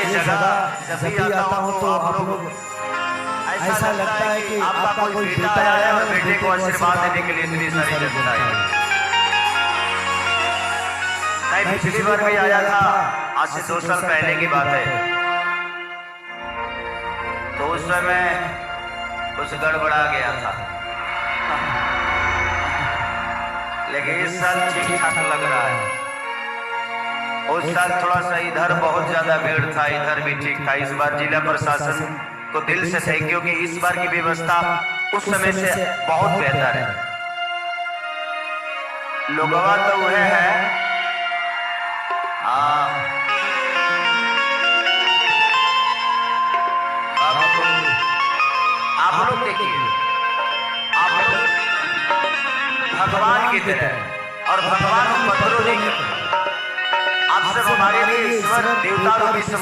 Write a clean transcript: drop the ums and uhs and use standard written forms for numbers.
जगह जब भी आता हूँ तो आप लोग ऐसा लगता है कि आपका कोई बेटा आया है और बेटे को आशीर्वाद देने के लिए इतनी सारी जनता आई। मैं पिछली बार भी आया था, आज से 2 साल पहले की बात है, तो उस समय कुछ गड़बड़ा गया था, लेकिन इस साल ठीक ठाक लग रहा है। उस साल थोड़ा सा इधर बहुत ज्यादा भीड़ था, इधर भी ठीक था। इस बार जिला प्रशासन को दिल से थैंक यू कि इस बार की व्यवस्था उस समय से बहुत बेहतर है। लोगवा तो वह है, आप लोग देखिए, आप लोग भगवान की तरह, और भगवान पत्थरों नहीं, आप सब हमारे लिए ईश्वर देवता रूपी